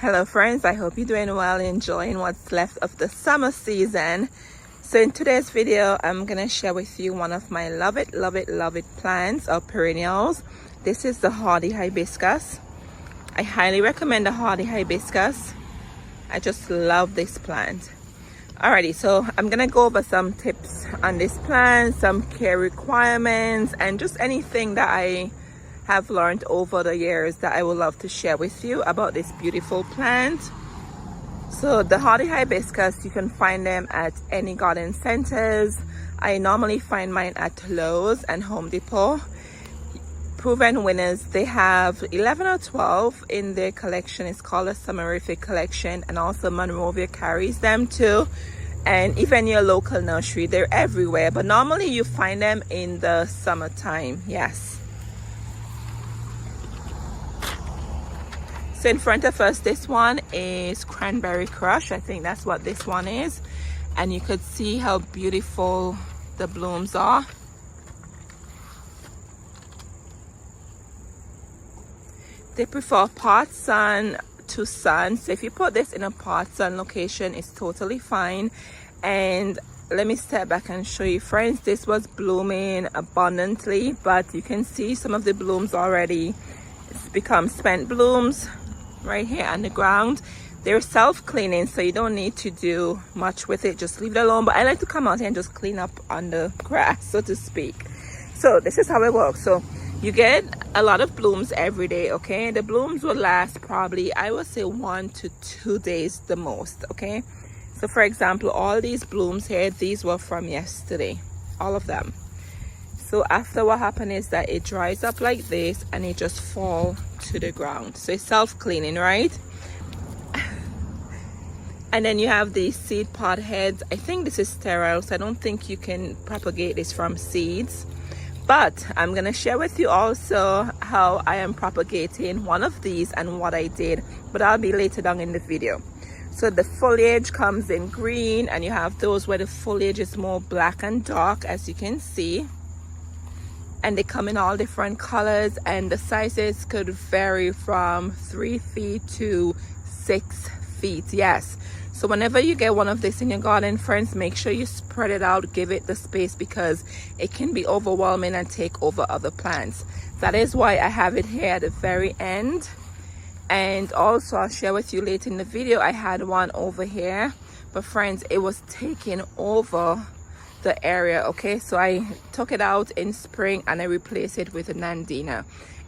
Hello friends, I hope you're doing well, enjoying what's left of the summer season. So in today's video, I'm gonna share with you one of my love it plants or perennials. This is the Hardy Hibiscus. I highly recommend the Hardy Hibiscus. I just love this plant. Alrighty, so I'm gonna go over some tips on this plant, some care requirements, and just anything that I have learned over the years that I would love to share with you about this beautiful plant. So the Hardy Hibiscus, you can find them at any garden centers. I normally find mine at Lowe's and Home Depot. Proven winners, they have 11 or 12 in their collection. It's called a Summerific collection, and also Monrovia carries them too, and even your local nursery, they're everywhere, but normally you find them in the summertime. Yes. So in front of us, this one is Cranberry Crush. I think that's what this one is, and you could see how beautiful the blooms are. They prefer part sun to sun, so if you put this in a part sun location, it's totally fine. And let me step back and show you, friends, this was blooming abundantly, but you can see some of the blooms already. It's become spent blooms right here on the ground. They're self-cleaning, so you don't need to do much with it, just leave it alone. But I like to come out here and just clean up on the grass, so to speak. So this is how it works. So you get a lot of blooms every day, okay? The blooms will last probably, I would say, 1 to 2 days the most, okay? So for example, all these blooms here, these were from yesterday, all of them. So after, what happened is that it dries up like this and it just fall to the ground. So it's self-cleaning, right? And then you have these seed pod heads. I think this is sterile, so I don't think you can propagate this from seeds. But I'm gonna share with you also how I am propagating one of these and what I did, but I'll be later down in the video. So the foliage comes in green, and you have those where the foliage is more black and dark, as you can see. And they come in all different colors, and the sizes could vary from 3 feet to 6 feet. Yes. So whenever you get one of this in your garden, friends, make sure you spread it out, give it the space, because it can be overwhelming and take over other plants. That is why I have it here at the very end. And also I'll share with you later in the video, I had one over here, but friends, it was taking over the area, okay? So I took it out in spring and I replaced it with a Nandina.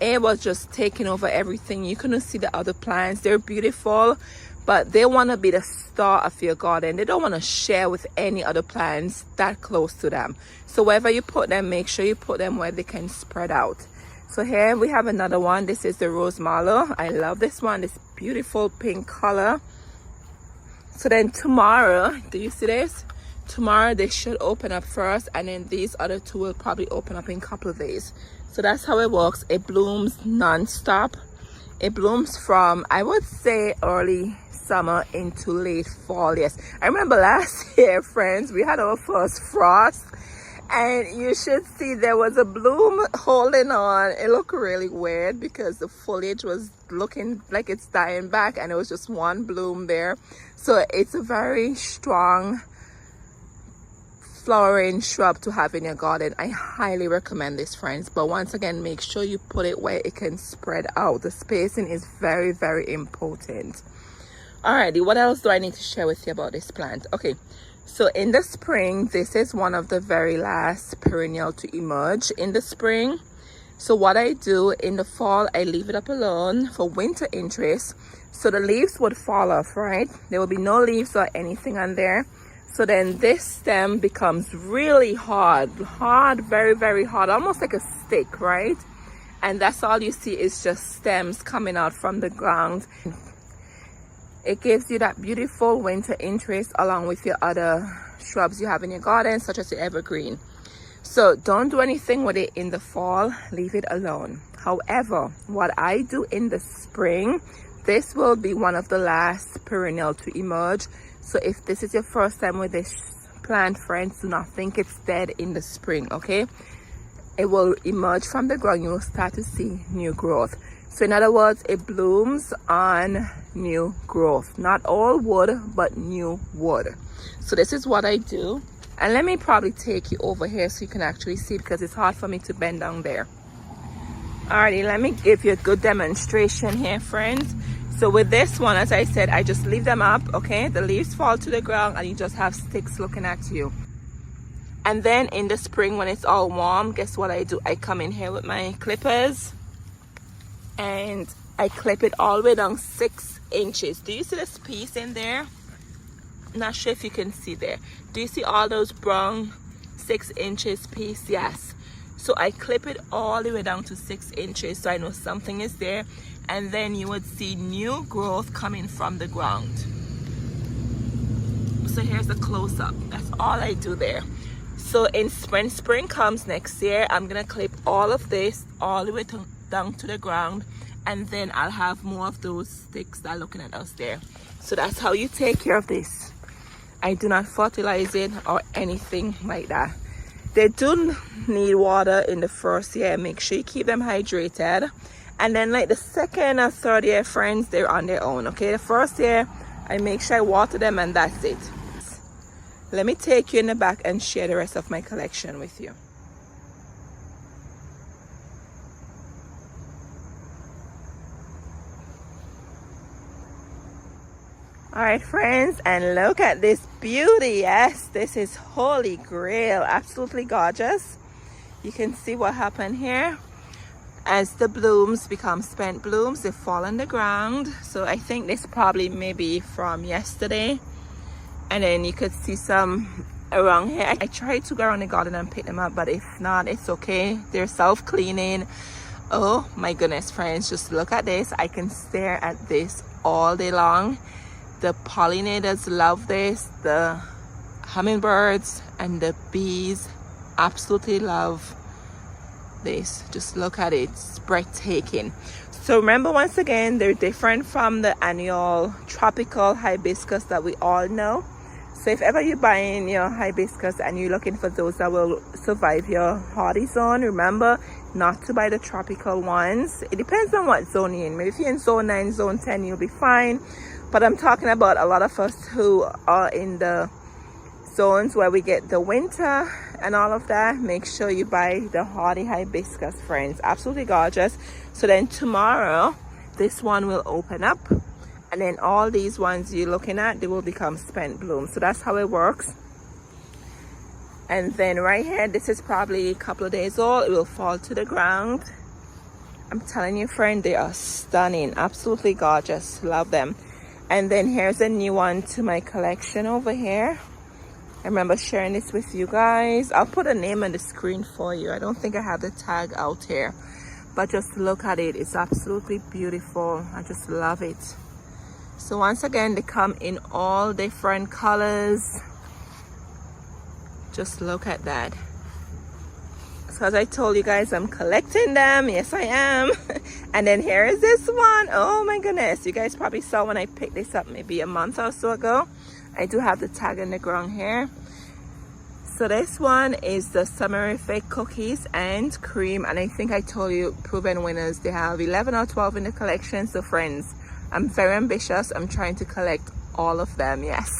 It was just taking over everything. You couldn't see the other plants. They're beautiful, but they want to be the star of your garden. They don't want to share with any other plants that close to them. So wherever you put them, make sure you put them where they can spread out. So here we have another one. This is the Rose Mallow. I love this one, this beautiful pink color. So then tomorrow, do you see this? Tomorrow they should open up first, and then these other two will probably open up in a couple of days. So that's how it works. It blooms non-stop. It blooms from, I would say, early summer into late fall. Yes, I remember last year, friends, we had our first frost, and you should see there was a bloom holding on. It looked really weird because the foliage was looking like it's dying back, and it was just one bloom there. So it's a very strong flowering shrub to have in your garden. I highly recommend this, friends, but once again, make sure you put it where it can spread out. The spacing is very, very important. Alrighty, what else do I need to share with you about this plant? Okay, so in the spring, this is one of the very last perennial to emerge in the spring. So what I do in the fall, I leave it up alone for winter interest, so the leaves would fall off, right? There will be no leaves or anything on there. So then this stem becomes really hard, very, very hard, almost like a stick, right? And that's all you see is just stems coming out from the ground. It gives you that beautiful winter interest along with your other shrubs you have in your garden, such as the evergreen. So don't do anything with it in the fall, leave it alone. However, what I do in the spring, this will be one of the last perennial to emerge. So if this is your first time with this plant, friends, do not think it's dead in the spring, okay? It will emerge from the ground. You will start to see new growth. So in other words, it blooms on new growth. Not all wood, but new wood. So this is what I do. And let me probably take you over here so you can actually see, because it's hard for me to bend down there. Alrighty, let me give you a good demonstration here, friends. So with this one, as I said, I just leave them up, okay? The leaves fall to the ground and you just have sticks looking at you. And then in the spring, when it's all warm, guess what I do? I come in here with my clippers and I clip it all the way down 6 inches. Do you see this piece in there? Not sure if you can see there. Do you see all those brown 6 inches piece? Yes. So I clip it all the way down to 6 inches so I know something is there. And then you would see new growth coming from the ground. So here's a close-up. That's all I do there. So when spring comes next year, I'm gonna clip all of this all the way down to the ground, and then I'll have more of those sticks that are looking at us there. So that's how you take care of this. I do not fertilize it or anything like that. They do need water in the first year. Make sure you keep them hydrated. And then like the second or third year, friends, they're on their own, okay? The first year, I make sure I water them and that's it. Let me take you in the back and share the rest of my collection with you. All right, friends, and look at this beauty. Yes, this is Holy Grail. Absolutely gorgeous. You can see what happened here. As the blooms become spent blooms, they fall on the ground. So I think this probably maybe from yesterday. And then you could see some around here. I tried to go around the garden and pick them up, but if not, it's okay. They're self-cleaning. Oh my goodness, friends, just look at this. I can stare at this all day long. The pollinators love this. The hummingbirds and the bees absolutely love this. Just look at it. It's breathtaking. So remember, once again, they're different from the annual tropical hibiscus that we all know. So if ever you're buying your hibiscus and you're looking for those that will survive your hardy zone, remember not to buy the tropical ones. It depends on what zone you're in. Maybe if you're in zone 9, zone 10, you'll be fine. But I'm talking about a lot of us who are in the zones where we get the winter and all of that. Make sure you buy the Hardy Hibiscus, friends. Absolutely gorgeous. So then tomorrow, this one will open up. And then all these ones you're looking at, they will become spent bloom. So that's how it works. And then right here, this is probably a couple of days old. It will fall to the ground. I'm telling you, friend, they are stunning. Absolutely gorgeous. Love them. And then here's a new one to my collection over here. I remember sharing this with you guys. I'll put a name on the screen for you. I don't think I have the tag out here. But just look at it. It's absolutely beautiful. I just love it. So once again, they come in all different colors. Just look at that. So as I told you guys, I'm collecting them. Yes, I am. And then here is this one. Oh my goodness. You guys probably saw when I picked this up maybe a month or so ago. I do have the tag in the ground here. So this one is the Summerific cookies and cream. And I think I told you, proven winners. They have 11 or 12 in the collection. So friends, I'm very ambitious. I'm trying to collect all of them. Yes.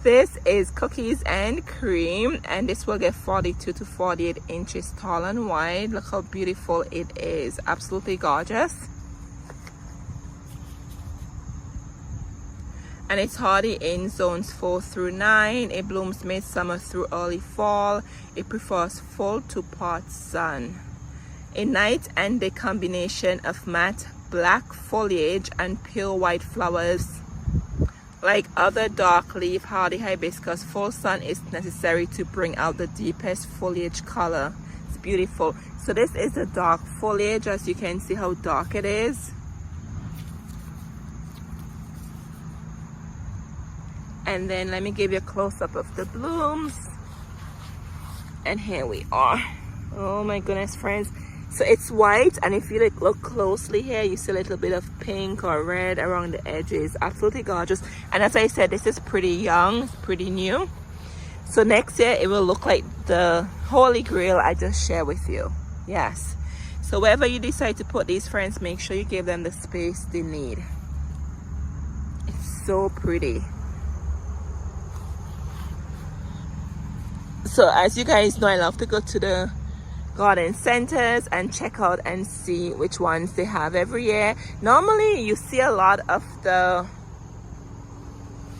This is cookies and cream, and this will get 42 to 48 inches tall and wide. Look how beautiful it is. Absolutely gorgeous. And it's hardy in zones 4 through 9. It blooms midsummer through early fall. It prefers full to part sun. A night and day combination of matte black foliage and pure white flowers. Like other dark leaf hardy hibiscus, full sun is necessary to bring out the deepest foliage color. It's beautiful. So this is the dark foliage. As you can see how dark it is. And then let me give you a close-up of the blooms. And here we are. Oh my goodness, friends. So it's white, and if you look closely here, you see a little bit of pink or red around the edges. Absolutely gorgeous. And as I said, this is pretty young, it's pretty new. So next year it will look like the Holy Grail I just shared with you. Yes. So wherever you decide to put these, friends, make sure you give them the space they need. It's so pretty. So as you guys know, I love to go to the garden centers and check out and see which ones they have every year. Normally you see a lot of the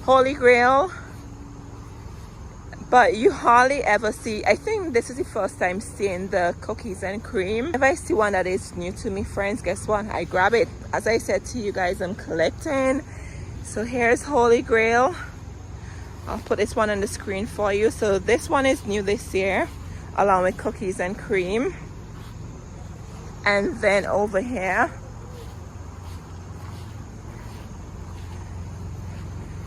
Holy Grail, but you hardly ever see, I think this is the first time seeing the cookies and cream. If I see one that is new to me, friends, guess what? I grab it. As I said to you guys, I'm collecting. So here's Holy Grail. I'll put this one on the screen for you. So this one is new this year, along with cookies and cream. And then over here,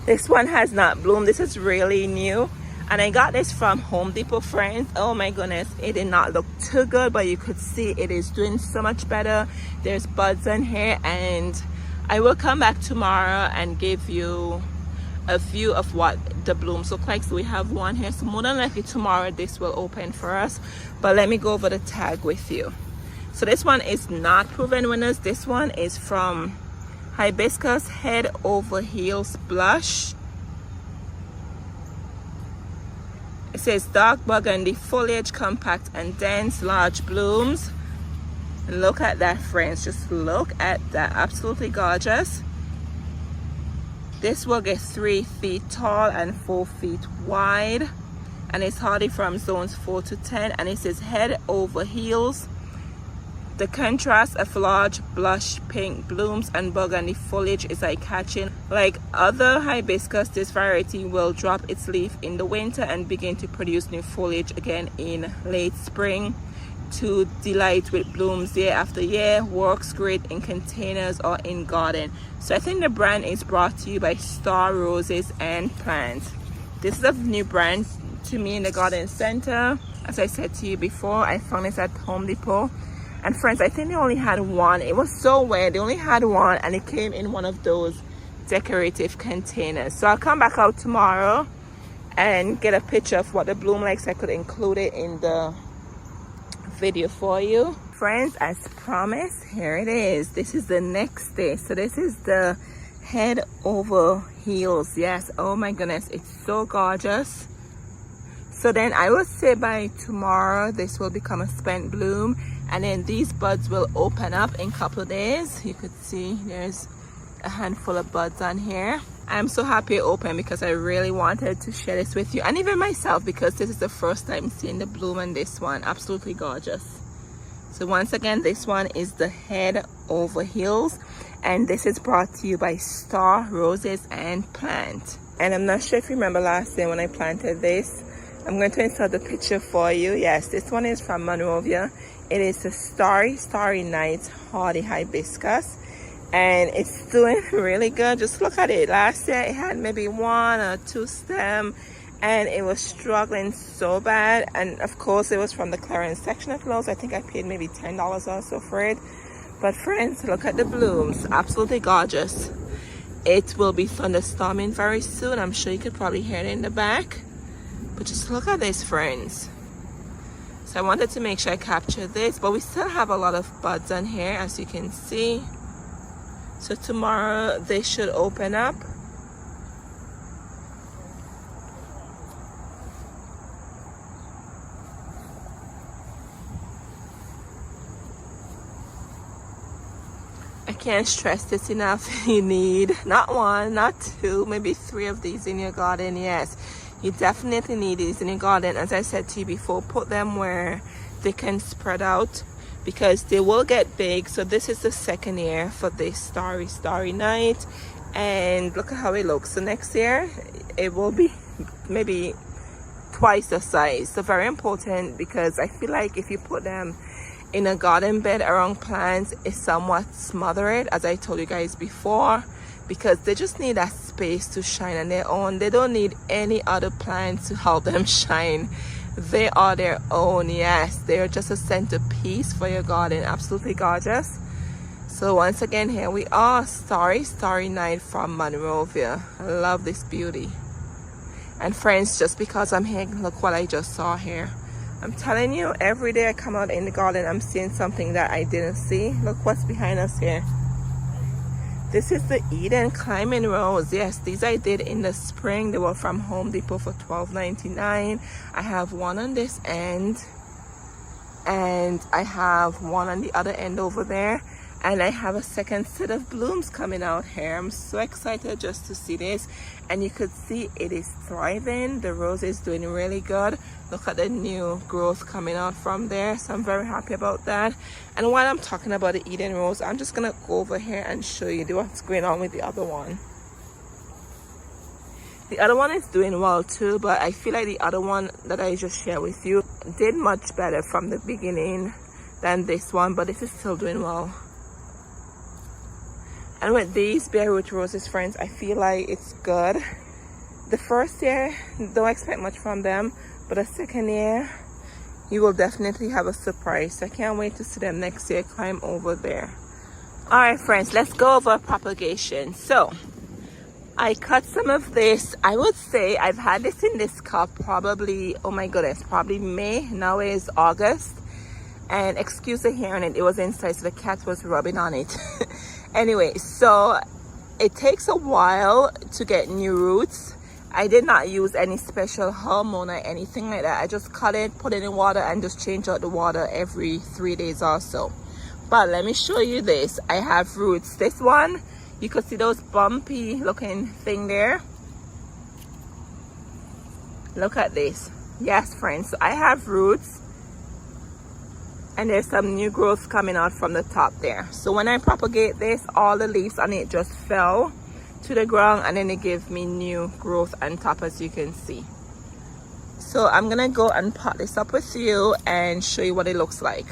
this one has not bloomed. This is really new, and I got this from Home Depot, friends. Oh my goodness, it did not look too good, but you could see it is doing so much better. There's buds in here, and I will come back tomorrow and give you a view of what the blooms look like. So we have one here, so more than likely tomorrow this will open for us. But let me go over the tag with you. So this one is not proven winners. This one is from Hibiscus Head Over Heels Blush. It says dark burgundy foliage, compact and dense, large blooms. Look at that, friends. Just look at that. Absolutely gorgeous. This will get 3 feet tall and 4 feet wide, and it's hardy from zones 4 to 10, and it says head over heels. The contrast of large blush pink blooms and burgundy foliage is eye-catching. Like other hibiscus, this variety will drop its leaf in the winter and begin to produce new foliage again in late spring. To delight with blooms year after year. Works great in containers or in garden. So I think the brand is brought to you by Star Roses and Plants. This is a new brand to me in the garden center. As I said to you before, I found this at Home Depot. And friends, I think they only had one. It was so weird. They only had one, and it came in one of those decorative containers. So I'll come back out tomorrow and get a picture of what the bloom likes. I could include it in the video for you, friends. As promised, here it is. This is the next day. So this is the head over heels. Yes, oh my goodness, it's so gorgeous. So then I would say by tomorrow this will become a spent bloom, and then these buds will open up in a couple of days. You could see there's a handful of buds on here. I'm so happy it opened because I really wanted to share this with you, and even myself, because this is the first time seeing the bloom on this one. Absolutely gorgeous. So once again, this one is the head over heels, and this is brought to you by Star Roses and Plant. And I'm not sure if you remember last day when I planted this. I'm going to insert the picture for you. Yes, this one is from Monrovia. It is a starry night hardy hibiscus, and it's doing really good. Just look at it. Last year it had maybe 1 or 2 stems, and it was struggling so bad. And of course it was from the clearance section of Lowe's. I think I paid maybe $10 or so for it. But friends, look at the blooms. Absolutely gorgeous. It will be thunderstorming very soon. I'm sure you could probably hear it in the back, but just look at this, friends. So I wanted to make sure I captured this, but we still have a lot of buds on here, as you can see. So tomorrow they should open up. I can't stress this enough. You need not 1, not 2, maybe 3 of these in your garden. Yes, you definitely need these in your garden. As I said to you before, put them where they can spread out, because they will get big. So this is the 2nd year for this starry night, and look at how it looks. So next year it will be maybe twice the size. So very important, because I feel like if you put them in a garden bed around plants, it somewhat smother it, as I told you guys before, because they just need that space to shine on their own. They don't need any other plants to help them shine. They are their own. Yes, they're just a centerpiece for your garden. Absolutely gorgeous. So once again, here we are, starry night from Monrovia. I love this beauty. And friends, just because I'm here, look what I just saw here. I'm telling you, every day I come out in the garden, I'm seeing something that I didn't see. Look what's behind us here. This is the Eden Climbing Rose. Yes, these I did in the spring. They were from Home Depot for $12.99. I have one on this end, and I have one on the other end over there, and I have a second set of blooms coming out here. I'm so excited just to see this, and you could see it is thriving. The rose is doing really good. Look at the new growth coming out from there, so I'm very happy about that. And while I'm talking about the Eden rose, I'm just gonna go over here and show you what's going on with the other one. The other one is doing well too, but I feel like the other one that I just shared with you did much better from the beginning than this one, but this is still doing well. And with these bare root roses, friends, I feel like it's good. The first year, don't expect much from them, but the second year, you will definitely have a surprise. I can't wait to see them next year climb over there. All right, friends, let's go over propagation. So I cut some of this. I would say I've had this in this cup probably, oh my goodness, probably May. Now it is August. And excuse the hair on it, it was inside, so the cat was rubbing on it. Anyway, so it takes a while to get new roots. I did not use any special hormone or anything like that. I just cut it, put it in water, and just change out the water every 3 days or so. But let me show you this. I have roots. This one, you could see those bumpy looking thing there. Look at this. Yes, friends, so I have roots, and there's some new growth coming out from the top there. So when I propagate this, all the leaves on it just fell to the ground, and then it gave me new growth on top, as you can see. So I'm gonna go and pot this up with you and show you what it looks like.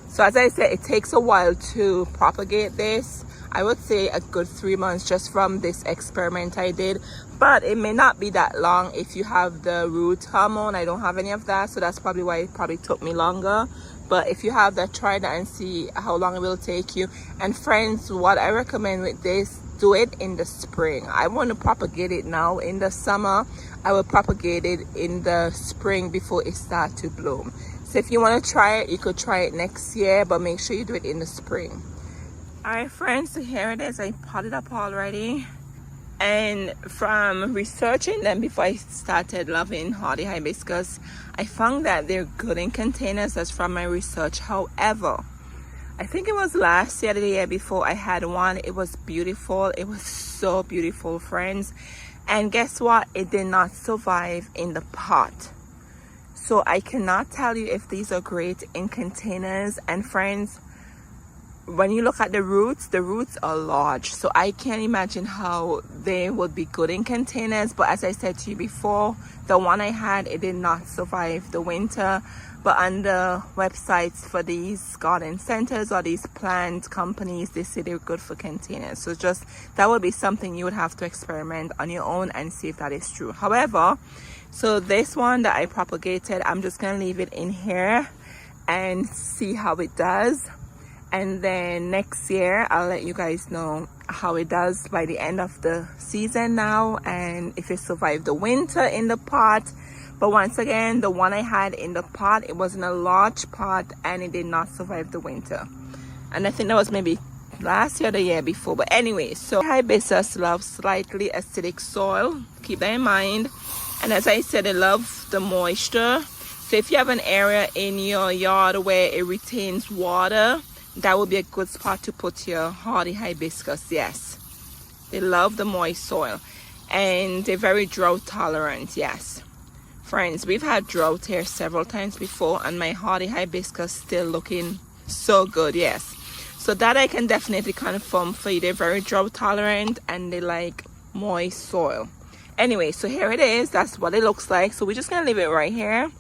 So as I said, it takes a while to propagate this. I would say a good 3 months just from this experiment I did, but it may not be that long if you have the root hormone. I don't have any of that, so that's probably why it probably took me longer. But if you have that, try that and see how long it will take you. And friends, what I recommend with this, do it in the spring. I want to propagate it now in the summer. I will propagate it in the spring before it starts to bloom. So if you want to try it, you could try it next year, but make sure you do it in the spring. All right, friends, so here it is. I potted up already. And from researching them before I started loving Hardy Hibiscus, I found that they're good in containers. That's from my research. However, I think it was last year or the year before, I had one. It was beautiful. It was so beautiful, friends. And guess what? It did not survive in the pot. So I cannot tell you if these are great in containers. And friends, when you look at the roots are large, so I can't imagine how they would be good in containers. But as I said to you before, the one I had, it did not survive the winter. But on the websites for these garden centers or these plant companies, they say they're good for containers. So just that would be something you would have to experiment on your own and see if that is true. However, so this one that I propagated, I'm just gonna leave it in here and see how it does. And then next year I'll let you guys know how it does by the end of the season now, and if it survived the winter in the pot. But once again, the one I had in the pot, it was in a large pot and it did not survive the winter. And I think that was maybe last year or the year before. But anyway, so hibiscus loves slightly acidic soil, keep that in mind. And as I said, they love the moisture. So if you have an area in your yard where it retains water, that would be a good spot to put your Hardy Hibiscus. Yes, they love the moist soil, and they're very drought tolerant. Yes, friends, we've had drought here several times before, and my Hardy Hibiscus still looking so good. Yes, so that I can definitely confirm for you. They're very drought tolerant and they like moist soil. Anyway, so here it is. That's what it looks like. So we're just gonna leave it right here,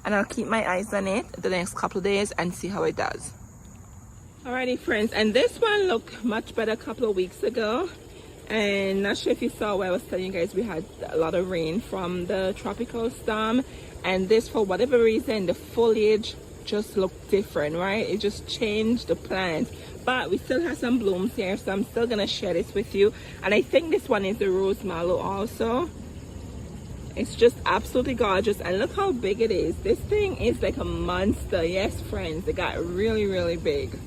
and I'll keep my eyes on it the next couple of days and see how it does. Alrighty, friends, and this one looked much better a couple of weeks ago. And not sure if you saw where I was telling you guys we had a lot of rain from the tropical storm, and this, for whatever reason, the foliage just looked different, right? It just changed the plant. But we still have some blooms here, so I'm still gonna share this with you. And I think this one is the rose mallow also. It's just absolutely gorgeous, and look how big it is. This thing is like a monster. Yes, friends, they got really big.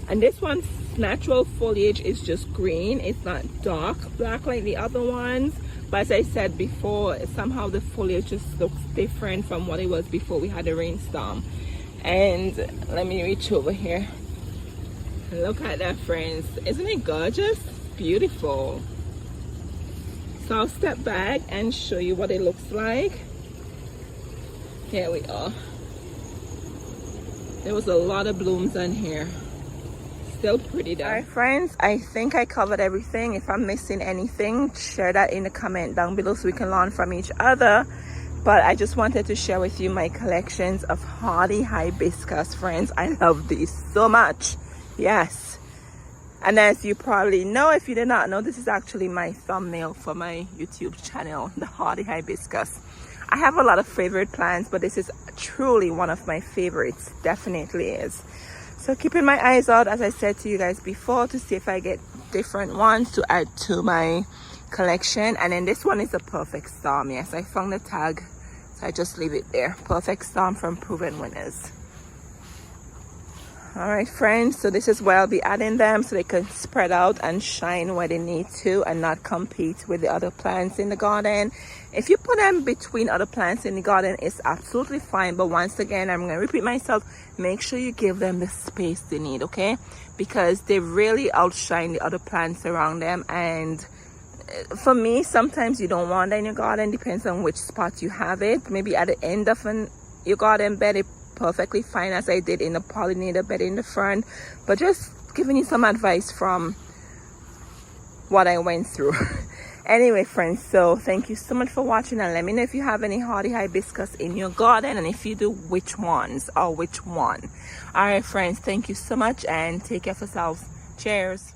And this one's natural foliage is just green. It's not dark black like the other ones, but as I said before, somehow the foliage just looks different from what it was before we had a rainstorm. And let me reach over here. Look at that, friends. Isn't it gorgeous? Beautiful. So I'll step back and show you what it looks like. Here we are. There was a lot of blooms on here. Still pretty though. All right, friends, I think I covered everything. If I'm missing anything, share that in the comment down below so we can learn from each other. But I just wanted to share with you my collections of Hardy Hibiscus, friends. I love these so much. Yes. And as you probably know, if you did not know, this is actually my thumbnail for my YouTube channel, the Hardy Hibiscus. I have a lot of favorite plants, but this is truly one of my favorites. Definitely is. So keeping my eyes out, as I said to you guys before, to see if I get different ones to add to my collection. And then this one is a perfect storm. Yes, I found the tag, so I just leave it there. Perfect storm from Proven Winners. All right, friends, so this is where I'll be adding them so they can spread out and shine where they need to and not compete with the other plants in the garden. If you put them between other plants in the garden, it's absolutely fine. But once again, I'm going to repeat myself, make sure you give them the space they need, okay? Because they really outshine the other plants around them. And for me, sometimes you don't want that in your garden. Depends on which spot you have it. Maybe at the end of your garden bed, it perfectly fine, as I did in the pollinator bed in the front. But just giving you some advice from what I went through. Anyway, friends, so thank you so much for watching, and let me know if you have any Hardy Hibiscus in your garden, and if you do, which ones or which one. All right, friends, thank you so much, and take care of yourselves. Cheers.